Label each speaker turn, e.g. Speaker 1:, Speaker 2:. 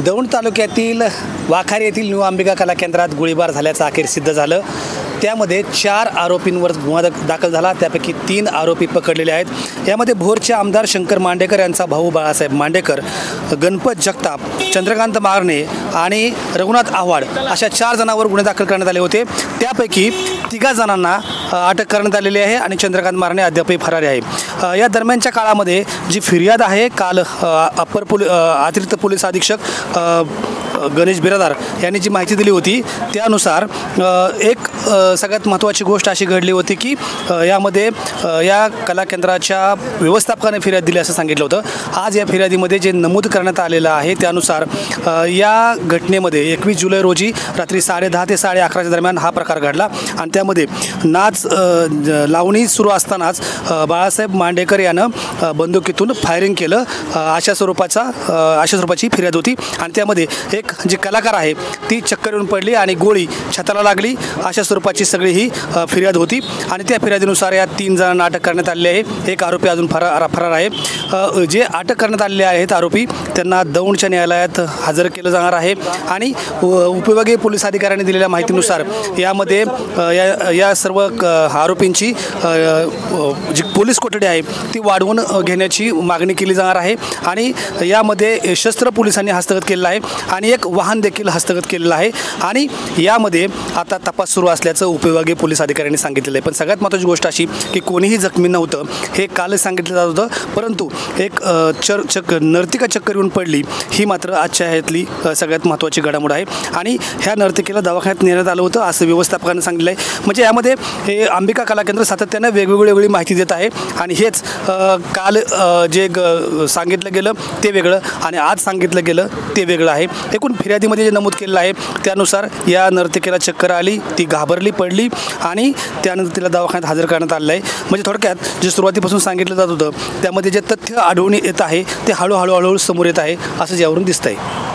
Speaker 1: दौंड तालुक्यातील वाखारी येथील न्यू अंबिका कला केंद्रात गोळीबार झाल्याचं अखेर सिद्ध झालं। त्यामध्ये 4 आरोपींवर गुन्हा दाखल झाला, त्यापैकी 3 आरोपी पकडलेले आहेत। यामध्ये भोरचे आमदार शंकर मांडेकर यांचा भाऊ बाळासाहेब मांडेकर, गणपत जगताप, चंद्रकांत मारणे आणि रघुनाथ आव्हाड अशा 4 जणांवर गुन्हे दाखल करण्यात आले होते। त्यापैकी 3 जणांना अटक करण्यात आलेली आहे आणि चंद्रकांत मारणे अद्यापही फरार आहे। या दरम्यानच्या काळामध्ये जी फिर्याद आहे, काल अतिरिक्त पोलीस अधीक्षक गणेश बिरादार यांनी जी माहिती दिली होती त्यानुसार एक सगळ्यात महत्त्वाची गोष्ट अशी घडली होती की यामध्ये या कला केंद्राच्या व्यवस्थापकाने फिर्याद दिली असं सांगितलं होतं। आज या फिर्यादीमध्ये जे नमूद करण्यात आलेलं आहे त्यानुसार या घटनेमध्ये 21 जुलै रोजी रात्री 10:30 ते 11:30 दरम्यान हा प्रकार घडला आणि त्यामध्ये नाच लावणी सुरू असतानाच बाळासाहेब मांडेकर यानं बंदुकीतून फायरिंग केलं, अशा स्वरूपाची फिर्याद होती। आणि त्यामध्ये एक जी कलाकार आहे ती चक्कर येऊन पडली आणि गोळी छातीला लागली, अशा स्वरूपाची सगळी ही फिर्याद होती। आणि त्या फिर्यादीनुसार या 3 जणांना अटक करण्यात आलेली आहे। एक आरोपी अजून फरार आहे। जे अटक करण्यात आलेले आहेत आरोपी त्यांना दौंडच्या न्यायालयात हजर केलं जाणार आहे। आणि उपविभागीय पोलीस अधिकाऱ्यांनी दिलेल्या माहितीनुसार यामध्ये या सर्व आरोपींची जी पोलीस कोठडी आहे ती वाढवून घेण्याची मागणी केली जाणार आहे। आणि यामध्ये शस्त्र पोलिसांनी हस्तगत केलेलं आहे आणि एक वाहन देखील हस्तगत केलेलं आहे। आणि यामध्ये आता तपास सुरू असल्याचं उपविभागीय पोलीस अधिकाऱ्यांनी सांगितलेलं आहे। पण सगळ्यात महत्त्वाची गोष्ट अशी की कोणीही जखमी नव्हतं, हे कालच सांगितलं जात होतं, परंतु एक नर्तिका चक्कर येऊन पडली, ही मात्र आजच्या ह्यातली सगळ्यात महत्त्वाची घडामोड आहे। आणि ह्या नर्तिकेला दवाखान्यात नेण्यात आलं होतं असं व्यवस्थापकाने सांगितलं आहे। म्हणजे यामध्ये हे अंबिका कला केंद्र सातत्यानं वेगवेगळी माहिती देत आहे आणि हेच काल जे सांगितलं गेलं ते वेगळं आणि आज सांगितलं गेलं ते वेगळं आहे। एकूण फिर्यादीमध्ये जे नमूद केलेलं आहे त्यानुसार या नर्तिकेला चक्कर आली, ती घाबरली, पडली आणि त्यानंतर तिला दवाखान्यात हजर करण्यात आलेलं आहे। म्हणजे थोडक्यात जे सुरुवातीपासून सांगितलं जात होतं त्यामध्ये जे तथ्य आढळून येत आहे ते हळूहळू समोर येत आहे असं यावरून दिसतं आहे।